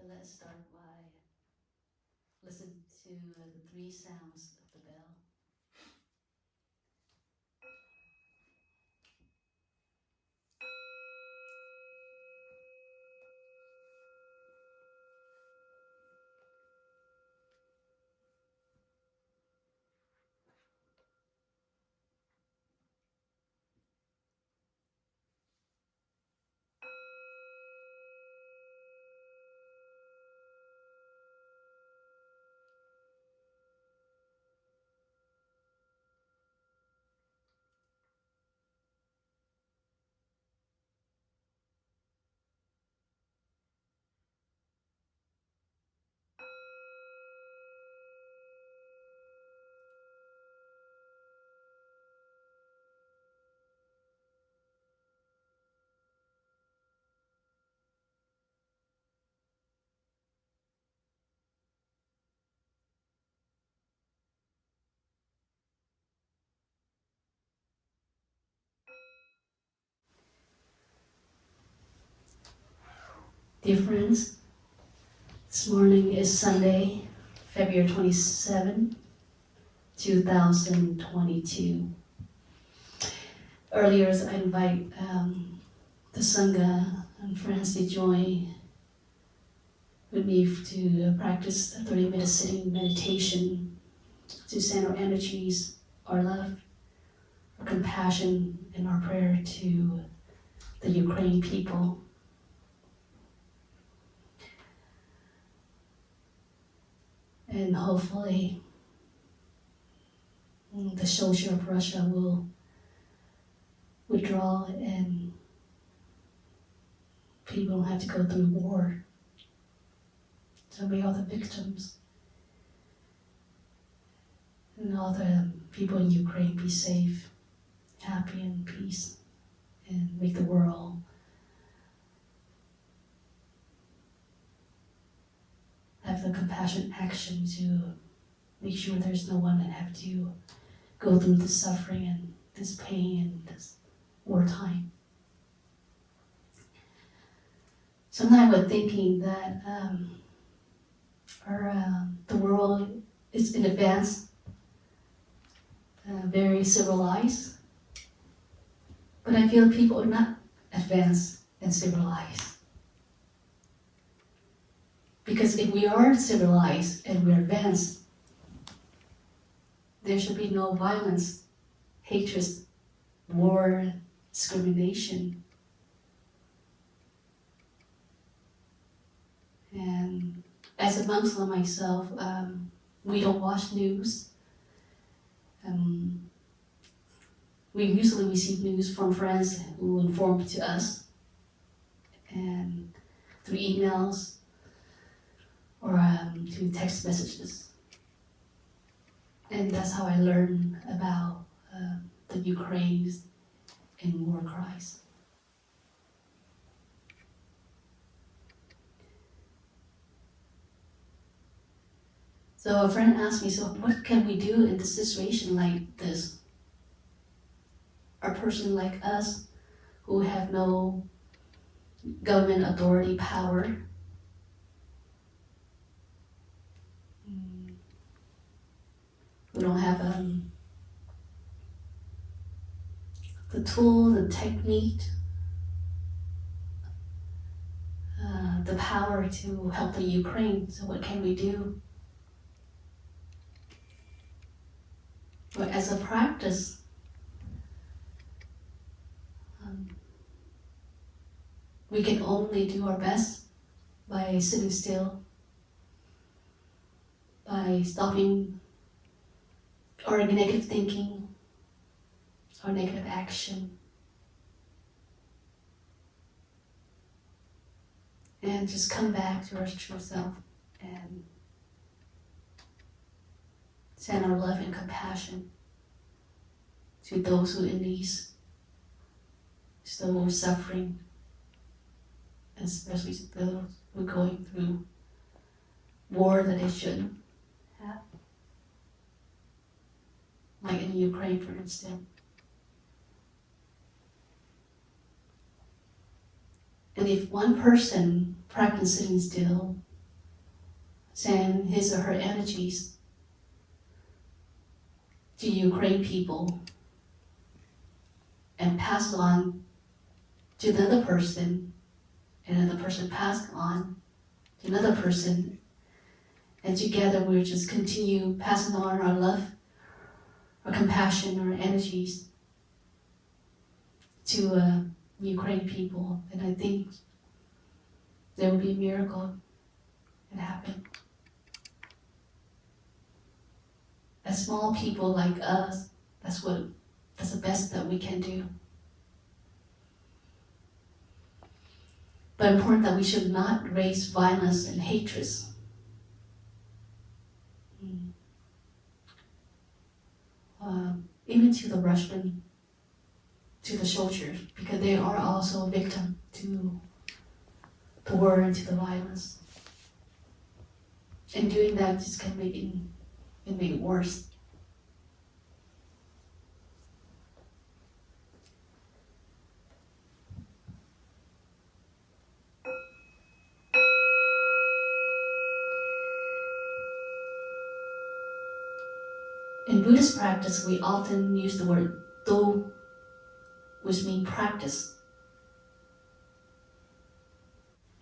let's start by listening to the three sounds of the bell. Dear friends, this morning is Sunday, February 27, 2022. Earlier, I invite the Sangha and friends to join with me to practice the 30-minute sitting meditation to send our energies, our love, our compassion, and our prayer to the Ukraine people. And hopefully the soldier of Russia will withdraw and people don't have to go through war. So may all the victims and all the people in Ukraine be safe, happy, and peace, and make the world have the compassionate action to make sure there's no one that have to go through this suffering and this pain and this wartime. Sometimes we're thinking that the world is in advance, very civilized, but I feel people are not advanced and civilized. Because if we are civilized and we're advanced, there should be no violence, hatred, war, discrimination. And as a Muslim myself, we don't watch news. We usually receive news from friends who inform to us, and through emails or through text messages. And that's how I learned about the Ukraine's and war cries. So a friend asked me, so what can we do in a situation like this? A person like us who have no government authority power, we don't have the tool, the technique, the power to help the Ukraine. So what can we do? But as a practice, we can only do our best by sitting still, by stopping our negative thinking, our negative action, and just come back to our true self and send our love and compassion to those who in need, still suffering, especially those who are going through war that they shouldn't have. Like in Ukraine, for instance. And if one person practices sitting still send his or her energies to Ukraine people and pass it on to the other person, and another person pass it on to another person, and together we'll just continue passing on our love, our compassion, our energies to Ukraine people. And I think there will be a miracle that happen. As small people like us, that's the best that we can do. But important that we should not raise violence and hatred. Even to the Russian, to the soldiers, because they are also a victim to the war and to the violence. And doing that just can make it worse. In Buddhist practice, we often use the word do, which means practice.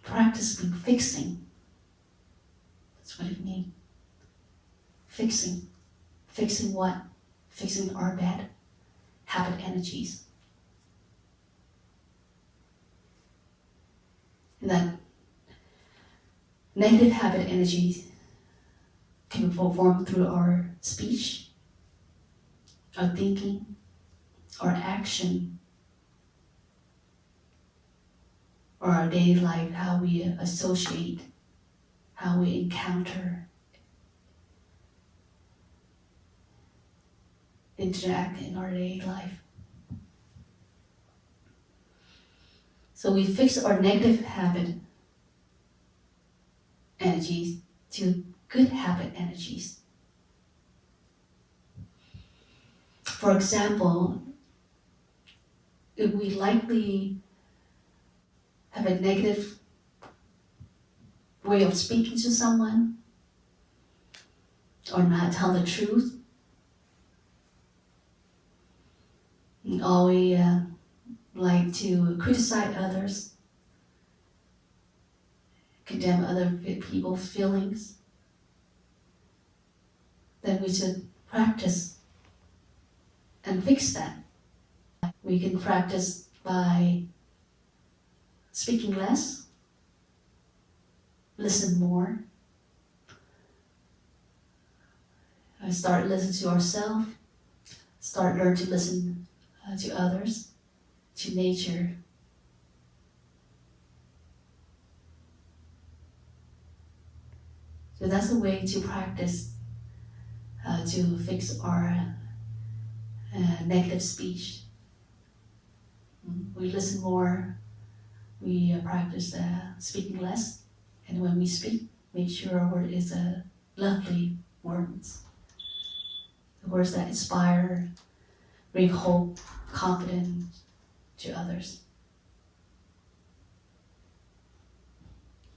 Practice means fixing. That's what it means. Fixing. Fixing what? Fixing our bad habit energies. And that negative habit energies can be performed through our speech, our thinking, our action, or our daily life, how we associate, how we encounter, interact in our daily life. So we fix our negative habit energies to good habit energies. For example, if we likely have a negative way of speaking to someone, or not tell the truth, and always like to criticize others, condemn other people's feelings, then we should practice and fix that. We can practice by speaking less, listen more, start listening to ourselves, start learn to listen to others, to nature. So that's a way to practice to fix our negative speech. We listen more, we practice speaking less, and when we speak, make sure our word is lovely words. The words that inspire, bring hope, confidence to others.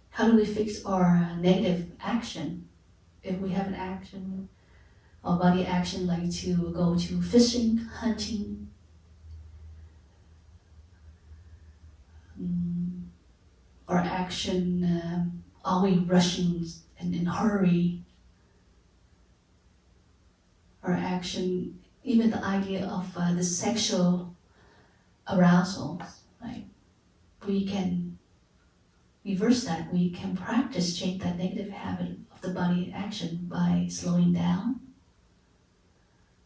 How do we fix our negative action? If we have an action, our body action like to go to fishing, hunting, our action, always rushing and in hurry, our action, even the idea of the sexual arousal, like we can reverse that. We can practice change that negative habit of the body action by slowing down,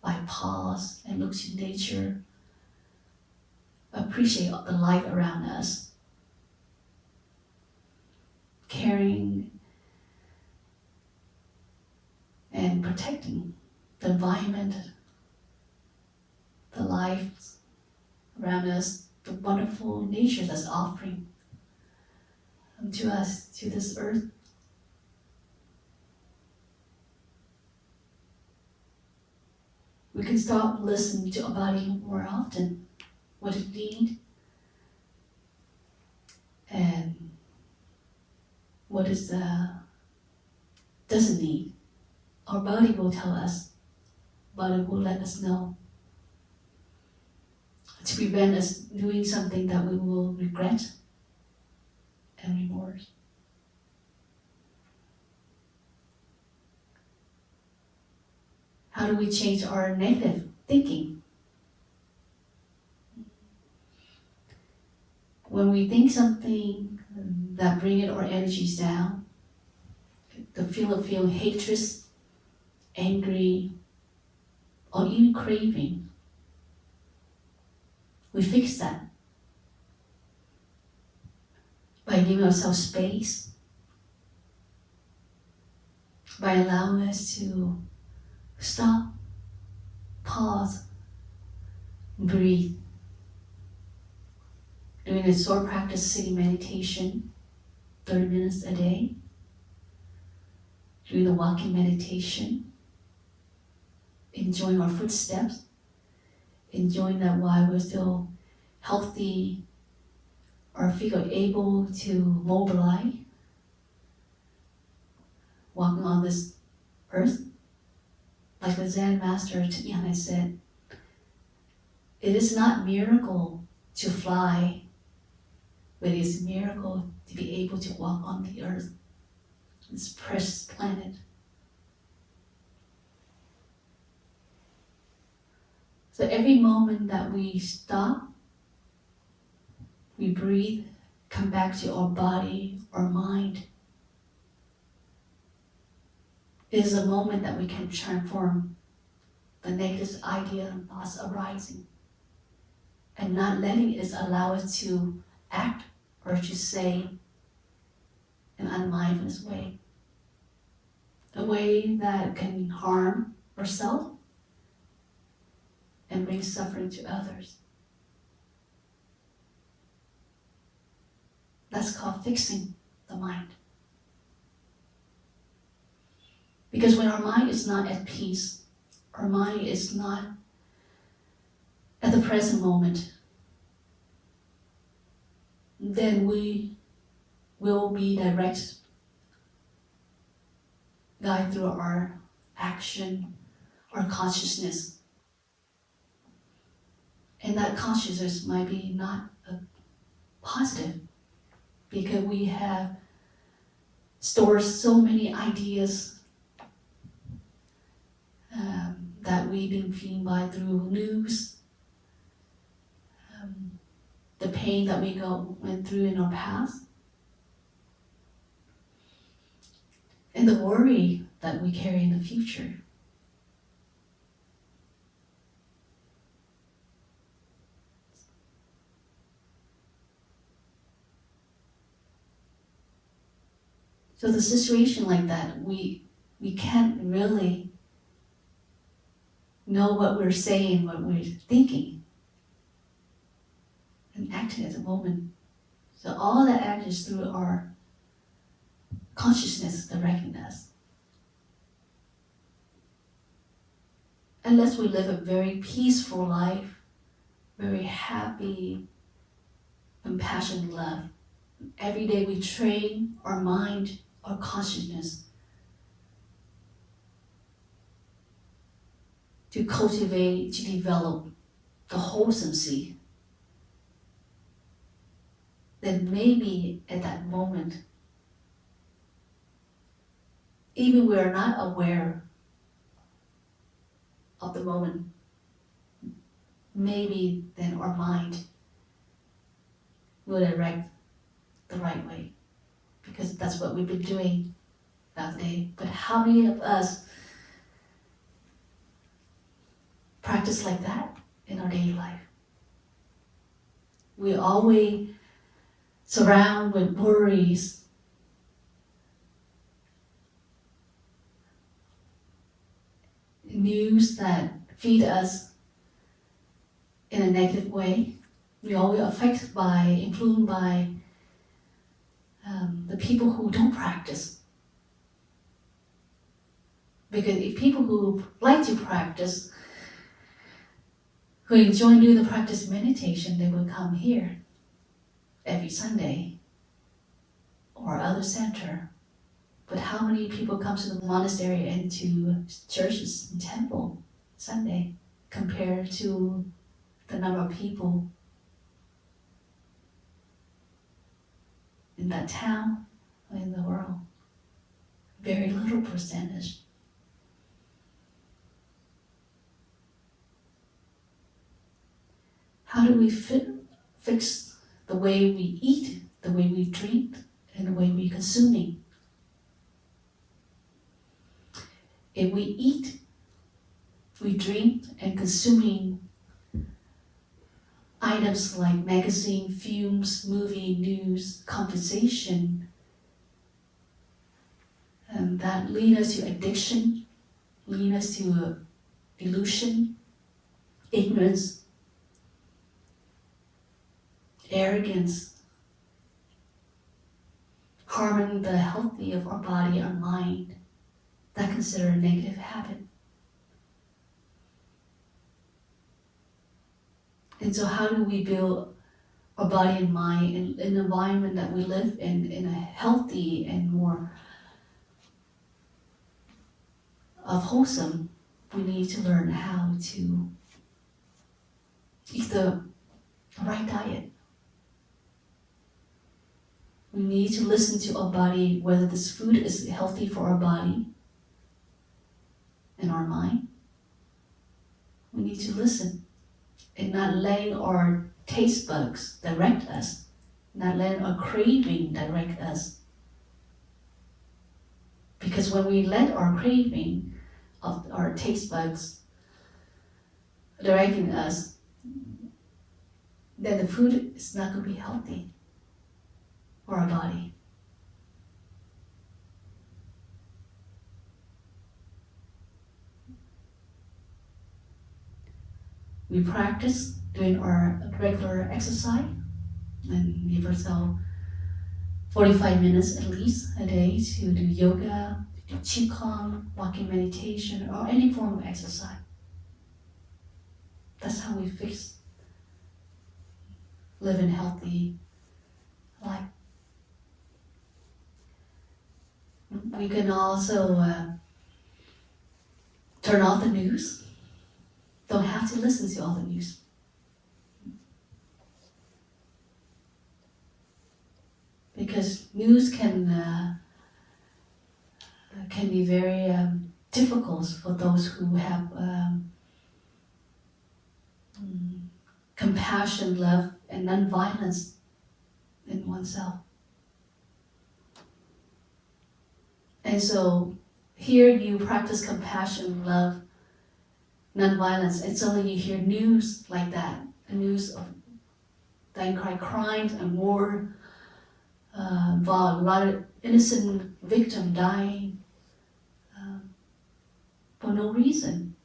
by pause and look to nature, appreciate the life around us, caring and protecting the environment, the life around us, the wonderful nature that's offering to us, to this earth. We can stop listening to our body more often, what it needs, and what is the doesn't need. Our body will tell us, body will let us know, to prevent us doing something that we will regret and remorse. How do we change our negative thinking? When we think something that brings our energies down, the feeling hatred, angry, or even craving, we fix that by giving ourselves space, by allowing us to stop, pause, breathe. Doing a short practice sitting meditation, 30 minutes a day. Doing the walking meditation. Enjoying our footsteps. Enjoying that while we're still healthy, our feet are able to mobilize. Walking on this earth. Like the Zen master Yana said, it is not miracle to fly, but it is a miracle to be able to walk on the earth, this precious planet. So every moment that we stop, we breathe, come back to our body, our mind, is a moment that we can transform the negative idea and thoughts arising, and not letting it allow us to act or to say in an unmindful way, a way that can harm ourselves and bring suffering to others. That's called fixing the mind. Because when our mind is not at peace, our mind is not at the present moment, then we will be directed, guided through our action, our consciousness. And that consciousness might be not positive, because we have stored so many ideas that we've been feeding by through news, the pain that we went through in our past, and the worry that we carry in the future. So the situation like that, we can't really know what we're saying, what we're thinking, and acting at the moment. So all that act is through our consciousness directing us. Unless we live a very peaceful life, very happy, compassionate love. Every day we train our mind, our consciousness to cultivate, to develop the wholesome seed. Then maybe at that moment, even we are not aware of the moment, maybe then our mind will direct the right way, because that's what we've been doing that day. But how many of us practice like that in our daily life? We always surround with worries, news that feed us in a negative way. We always affected by, influenced by the people who don't practice. Because if people who like to practice, who enjoy doing the practice meditation, they will come here every Sunday or other center. But how many people come to the monastery and to churches and temple Sunday compared to the number of people in that town or in the world? Very little percentage. How do we fix the way we eat, the way we drink, and the way we consuming? If we eat, we drink, and consuming items like magazine, films, movie, news, conversation, and that lead us to addiction, lead us to delusion, ignorance, arrogance, harming the healthy of our body, our mind. That's considered a negative habit. And so how do we build our body and mind in an environment that we live in a healthy and more of wholesome? We need to learn how to eat the right diet. We need to listen to our body, whether this food is healthy for our body and our mind. We need to listen and not letting our taste buds direct us, not letting our craving direct us. Because when we let our craving of our taste buds directing us, then the food is not going to be healthy for our body. We practice doing our regular exercise and give ourselves 45 minutes at least a day to do yoga, do qigong, walking meditation, or any form of exercise. That's how we fix living healthy life. We can also turn off the news. Don't have to listen to all the news. Because news can be very difficult for those who have compassion, love, and non-violence in oneself. And so here you practice compassion, love, non-violence, and suddenly you hear news like that, news of dying crimes and war, a lot of innocent victims dying for no reason.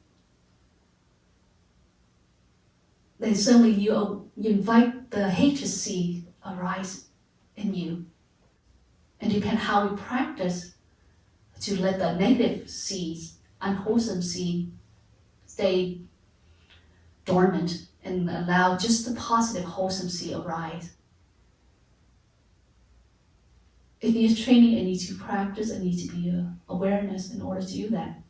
Then suddenly you invite the hatred seed arise in you. And depending how we practice to let the negative seeds, unwholesome seed, stay dormant and allow just the positive, wholesome seed arise. It needs training, it needs to practice, it needs to be awareness in order to do that.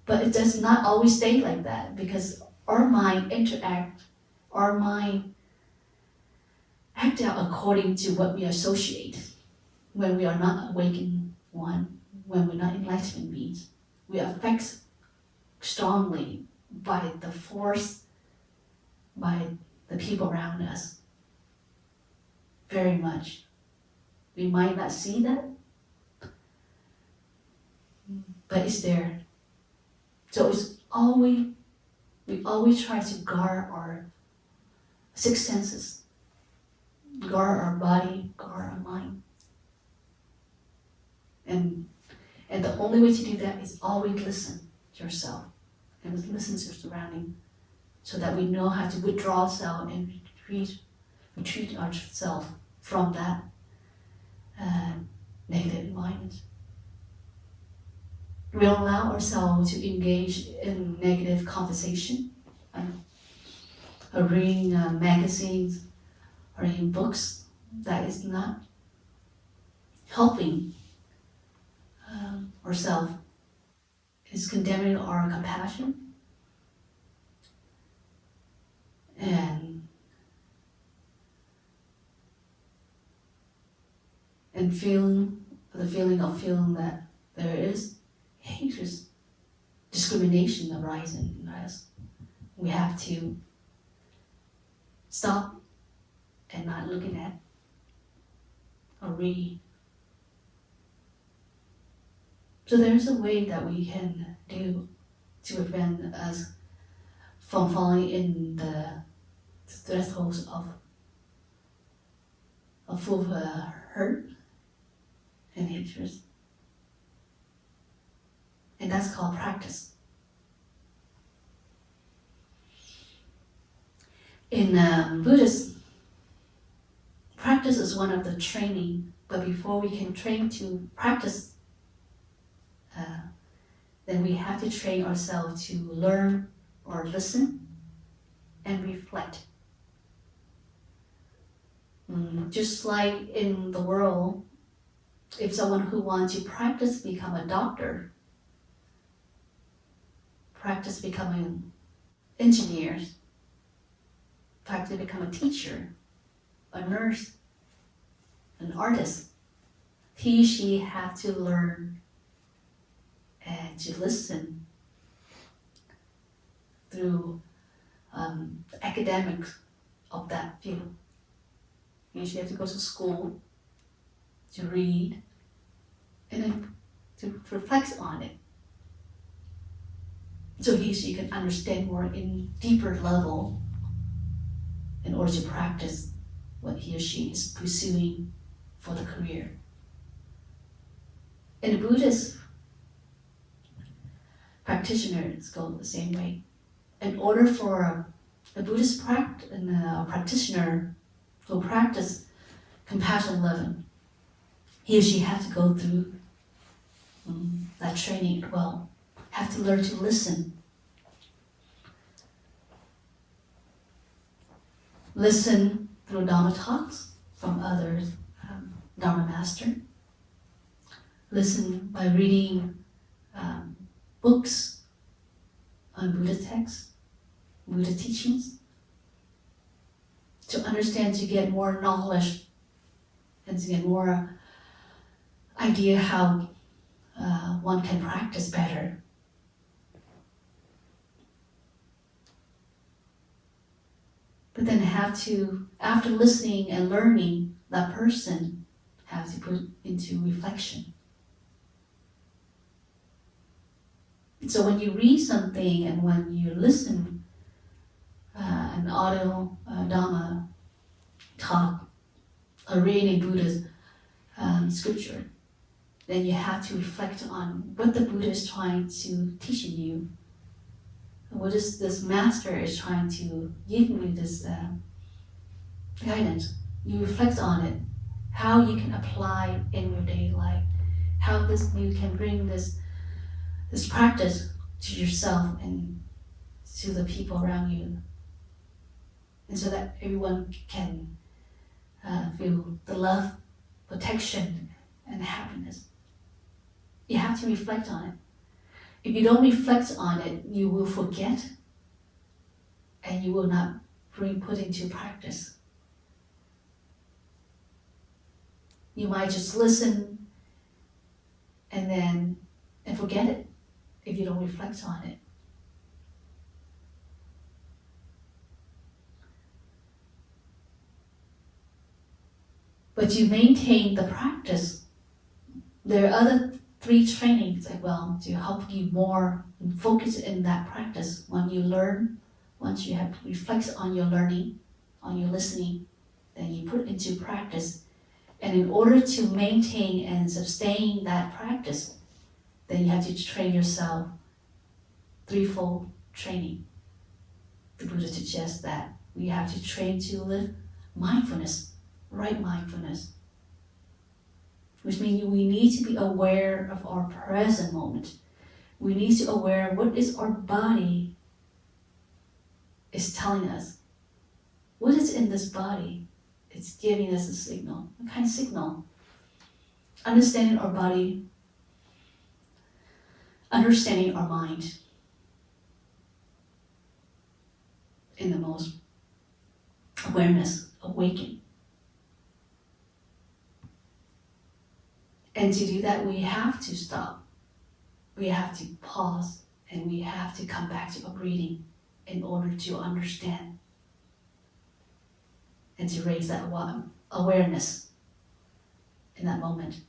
But it does not always stay like that because our mind act out according to what we associate when we are not awakened one, when we're not enlightenment beings. We affect strongly by the force, by the people around us. Very much. We might not see that, but it's there. So we always try to guard our six senses, guard our body, guard our mind. And the only way to do that is always listen to yourself and listen to your surrounding so that we know how to withdraw ourselves and retreat ourselves from that negative environment. We don't allow ourselves to engage in negative conversation, or reading magazines, or reading books. That is not helping ourselves. It's condemning our compassion and feeling the feeling of feeling that there is hatred, discrimination arising in us. We have to stop and not looking at or read. So there's a way that we can do to prevent us from falling in the thresholds of full hurt and hatred. And that's called practice. In Buddhist, practice is one of the training, but before we can train to practice, then we have to train ourselves to learn or listen and reflect. Just like in the world, if someone who wants to practice become a doctor, practice becoming engineers, practice become a teacher, a nurse, an artist, she had to learn and to listen through the academics of that field. You usually have to go to school to read and then to reflect on it. So she can understand more in deeper level in order to practice what he or she is pursuing for the career. And the Buddhist practitioners go the same way. In order for a Buddhist practitioner who practice compassion loving, he or she has to go through that training as well. Have to learn to listen. Listen through Dharma talks from other Dharma master. Listen by reading books on Buddha texts, Buddha teachings, to understand, to get more knowledge and to get more idea how one can practice better. But then have to, after listening and learning, that person have to put into reflection. So when you read something and when you listen an audio Dharma talk or reading Buddha's scripture, then you have to reflect on what the Buddha is trying to teach you. What is this master is trying to give you this guidance. You reflect on it, how you can apply it in your daily life, how you can bring this practice to yourself and to the people around you, and so that everyone can feel the love, protection, and happiness. You have to reflect on it. If you don't reflect on it, you will forget and you will not put into practice. You might just listen and forget it if you don't reflect on it. But you maintain the practice. There are other 3 trainings as well to help you more focus in that practice. When you learn, once you have reflect on your learning, on your listening, then you put it into practice. And in order to maintain and sustain that practice, then you have to train yourself threefold training. The Buddha suggests that we have to train to live mindfulness, right mindfulness, which means we need to be aware of our present moment. We need to be aware what is our body is telling us. What is in this body? It's giving us a signal. What kind of signal? understanding our body, understanding our mind in the most awareness, awaken. And to do that, we have to stop. We have to pause, and we have to come back to a breathing in order to understand and to raise that awareness in that moment.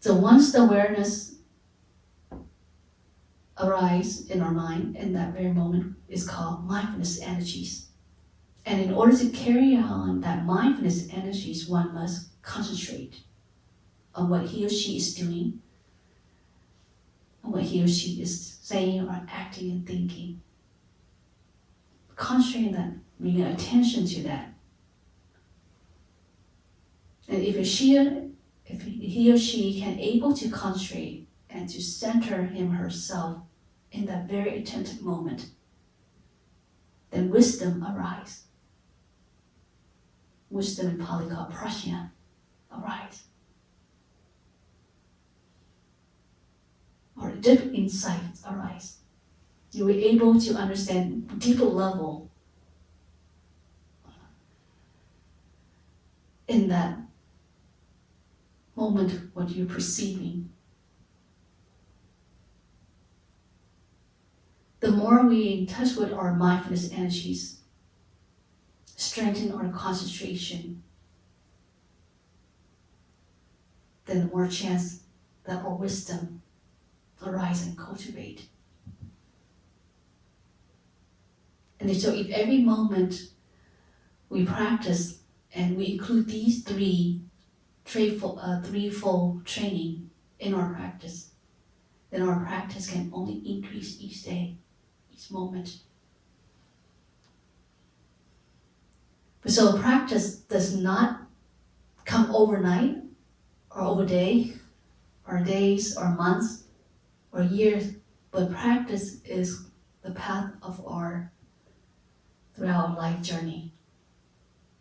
So once the awareness arises in our mind in that very moment is called mindfulness energies. And in order to carry on that mindfulness energies, one must concentrate on what he or she is doing, on what he or she is saying or acting and thinking. Concentrating that, bringing attention to that. And if he or she can able to concentrate and to center him or herself in that very attentive moment, then wisdom arises. Wisdom in Pali called prajna arise. Or deep insights arise. You were able to understand deeper level in that moment what you're perceiving. The more we in touch with our mindfulness energies, strengthen our concentration, then the more chance that our wisdom arise and cultivate. And so if every moment we practice and we include these threefold training in our practice, then our practice can only increase each day, each moment. But so practice does not come overnight or over day or days or months or years, but practice is the path of our throughout our life journey.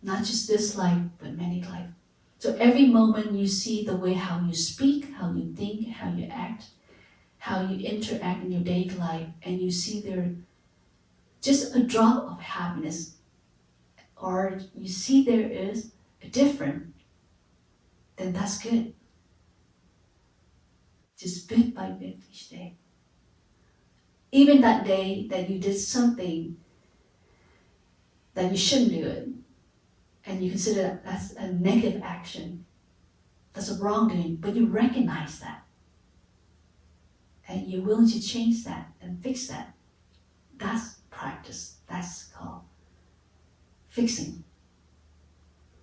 Not just this life, but many life. So every moment you see the way how you speak, how you think, how you act, how you interact in your daily life, and you see there just a drop of happiness, or you see there is a difference, then that's good. Just bit by bit each day. Even that day that you did something that you shouldn't do it, and you consider that that's a negative action, that's a wrongdoing, but you recognize that, and you're willing to change that and fix that. That's practice. That's called fixing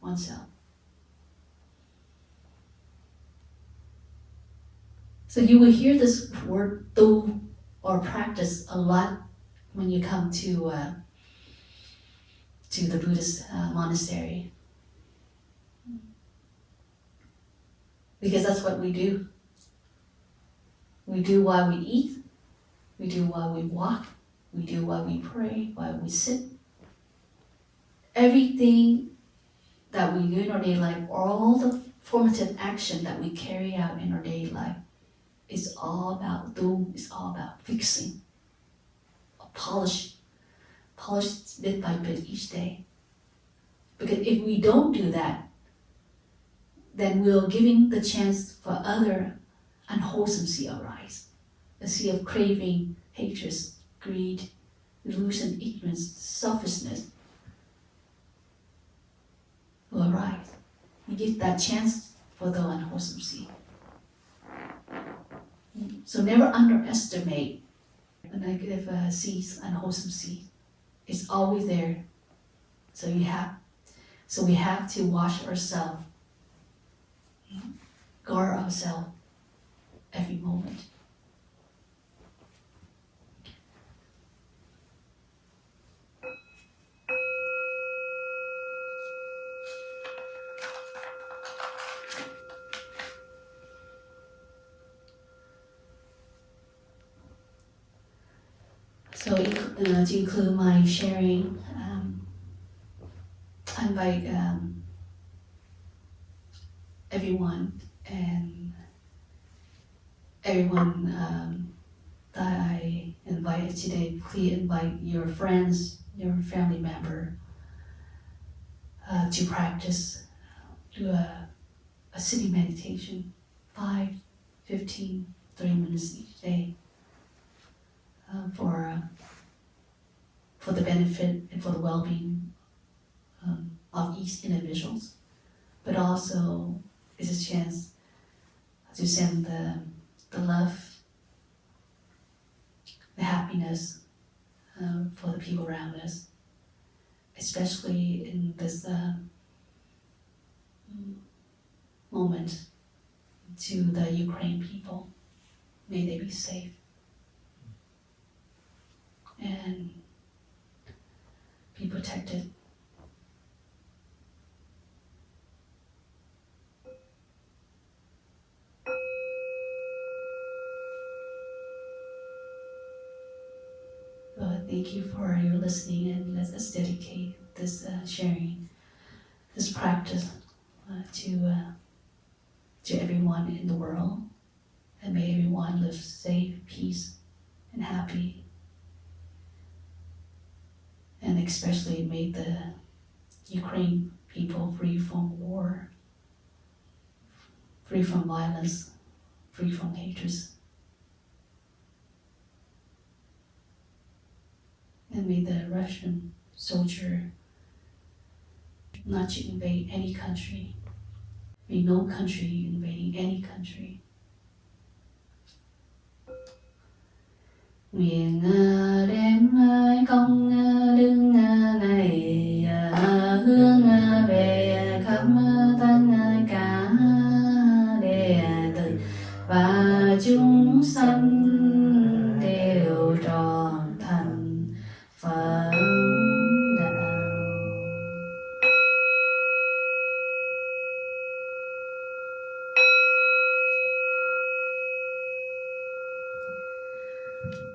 oneself. So you will hear this word do or practice a lot when you come to the Buddhist monastery. Because that's what we do. We do while we eat, we do while we walk, we do while we pray, while we sit. Everything that we do in our daily life, all the formative action that we carry out in our daily life, is all about do, it's all about fixing, polish bit by bit each day. Because if we don't do that, then we're giving the chance for other unwholesome sea arise. A sea of craving, hatred, greed, delusion, ignorance, selfishness will arise. You give that chance for the unwholesome sea. So never underestimate the negative seeds, unwholesome seeds. It's always there. So we have to wash ourselves, guard ourselves every moment. So to include my sharing, I invite everyone, and everyone that I invited today, please invite your friends, your family member to practice, do a sitting meditation, 5, 15, 30 minutes each day for the benefit and for the well-being of each individuals, but also it's a chance to send the love, the happiness for the people around us, especially in this moment, to the Ukraine people. May they be safe and be protected. Thank you for your listening, and let's dedicate this sharing, this practice to everyone in the world, and may everyone live safe, peace, and happy. And especially may the Ukraine people free from war, free from violence, free from hatred. And may the Russian soldier not to invade any country. May no country invading any country. Nguyện đem công đức này hướng về khắp tất cả đệ tử và chúng sanh đều trọn thành Phật.